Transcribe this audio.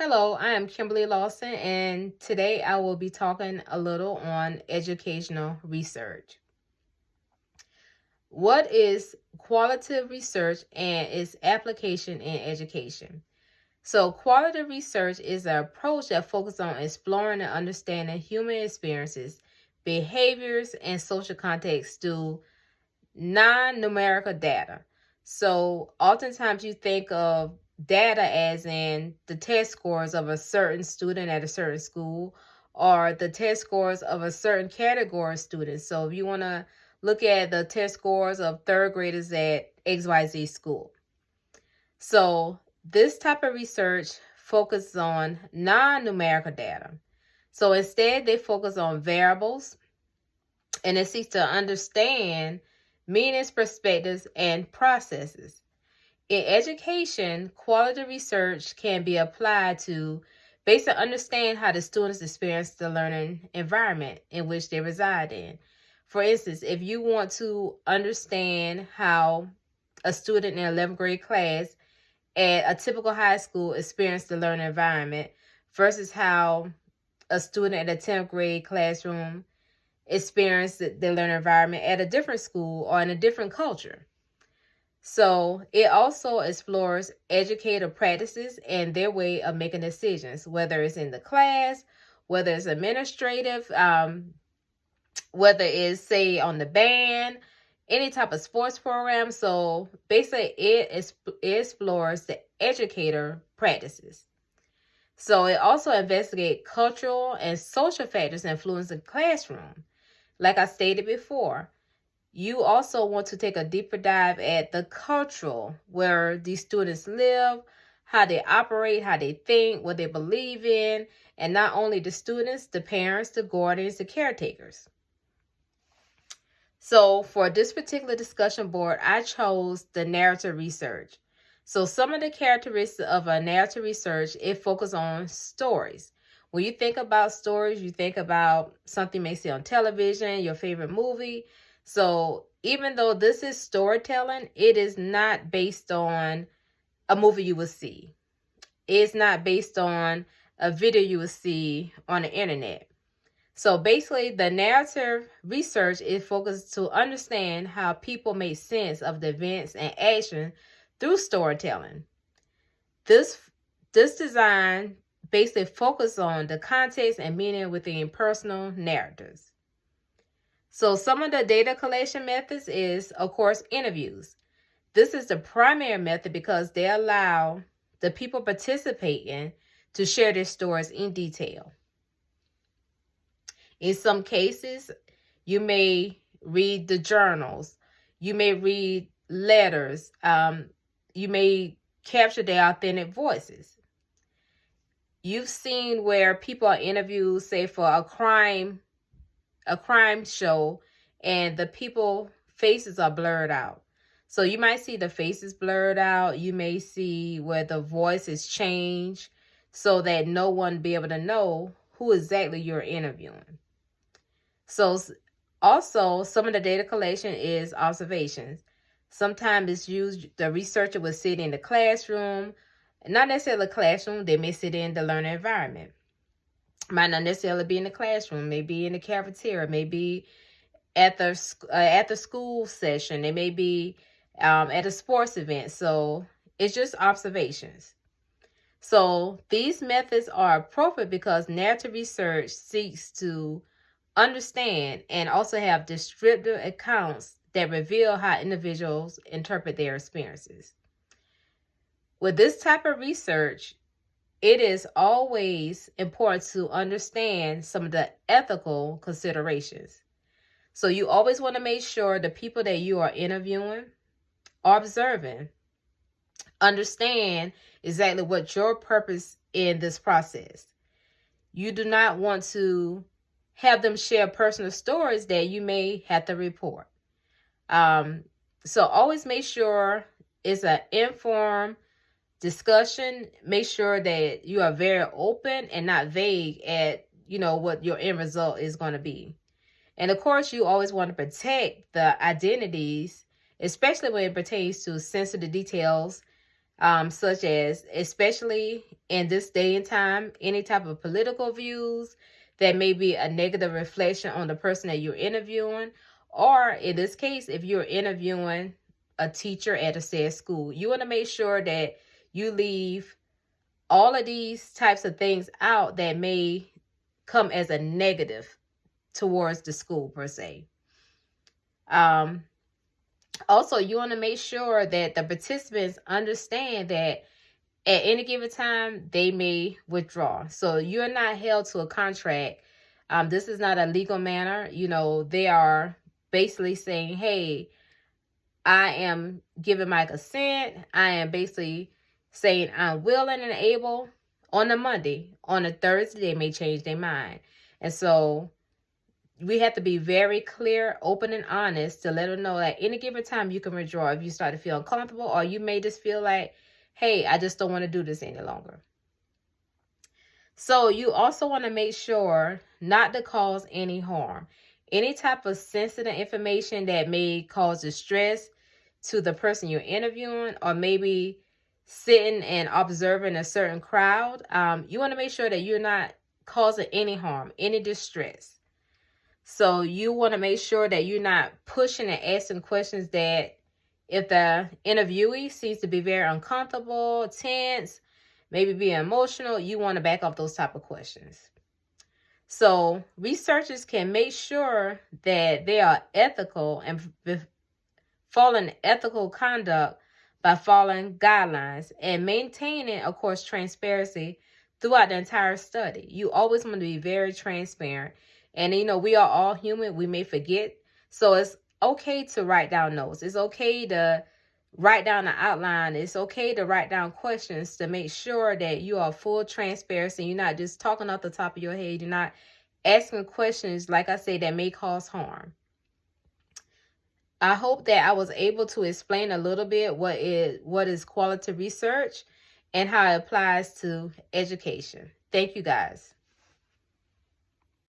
Hello, I am Kimberly Lawson, and today I will be talking a little on educational research. What is qualitative research and its application in education? So, qualitative research is an approach that focuses on exploring and understanding human experiences, behaviors, and social contexts through non-numerical data. So oftentimes you think of data as in the test scores of a certain student at a certain school or the test scores of a certain category of students. So if you want to look at the test scores of third graders at XYZ school. So this type of research focuses on non-numerical data. So instead they focus on variables and it seeks to understand meanings, perspectives, and processes. In education, quality research can be applied to basically understand how the students experience the learning environment in which they reside in. For instance, if you want to understand how a student in 11th grade class at a typical high school experienced the learning environment versus how a student at a 10th grade classroom experience the learning environment at a different school or in a different culture. So it also explores educator practices and their way of making decisions, whether it's in the class, whether it's administrative, whether it's say on the band, any type of sports program. So basically it explores the educator practices. So it also investigates cultural and social factors influencing the classroom. Like I stated before, you also want to take a deeper dive at the cultural, where these students live, how they operate, how they think, what they believe in, and not only the students, the parents, the guardians, the caretakers. So for this particular discussion board, I chose the narrative research. So some of the characteristics of a narrative research, it focuses on stories. When you think about stories, you think about something you may see on television, your favorite movie. So even though this is storytelling, it is not based on a movie you will see. It's not based on a video you will see on the internet. So basically, the narrative research is focused to understand how people make sense of the events and action through storytelling. This design basically focuses on the context and meaning within personal narratives. So some of the data collection methods is, of course, interviews. This is the primary method because they allow the people participating to share their stories in detail. In some cases, you may read the journals, you may read letters, you may capture their authentic voices. You've seen where people are interviewed, say for a crime show, and the people faces are blurred out. So you might see the faces blurred out. You may see where the voice is changed so that no one be able to know who exactly you're interviewing. So also some of the data collection is observations. Sometimes it's used, the researcher will sit in the classroom, not necessarily the classroom, they may sit in the learning environment. Might not necessarily be in the classroom, maybe in the cafeteria, maybe at the school session, it may be at a sports event. So it's just observations. So these methods are appropriate because narrative research seeks to understand and also have descriptive accounts that reveal how individuals interpret their experiences. With this type of research, it is always important to understand some of the ethical considerations. So you always want to make sure the people that you are interviewing or observing understand exactly what your purpose in this process. You do not want to have them share personal stories that you may have to report. So always make sure it's an informed discussion. Make sure that you are very open and not vague at, what your end result is going to be. And of course, you always want to protect the identities, especially when it pertains to sensitive details such as, especially in this day and time, any type of political views that may be a negative reflection on the person that you're interviewing. Or in this case, if you're interviewing a teacher at a said school, you want to make sure that you leave all of these types of things out that may come as a negative towards the school per se. Also, you want to make sure that the participants understand that at any given time, they may withdraw. So you're not held to a contract. This is not a legal manner. They are basically saying, hey, I am giving my consent. I am basically saying I'm willing and able on a Monday. On a Thursday, they may change their mind. And so we have to be very clear, open, and honest to let them know that any given time you can withdraw if you start to feel uncomfortable, or you may just feel like, hey, I just don't want to do this any longer. So you also want to make sure not to cause any harm. Any type of sensitive information that may cause distress to the person you're interviewing, or maybe sitting and observing a certain crowd, you want to make sure that you're not causing any harm, any distress. So you want to make sure that you're not pushing and asking questions that, if the interviewee seems to be very uncomfortable, tense, maybe being emotional, you want to back off those type of questions. So researchers can make sure that they are ethical and following ethical conduct by following guidelines and maintaining, of course, transparency throughout the entire study. You always want to be very transparent. And, we are all human. We may forget. So it's okay to write down notes. It's okay to write down the outline. It's okay to write down questions to make sure that you are full transparency. You're not just talking off the top of your head. You're not asking questions, like I say, that may cause harm. I hope that I was able to explain a little bit what is qualitative research and how it applies to education. Thank you, guys.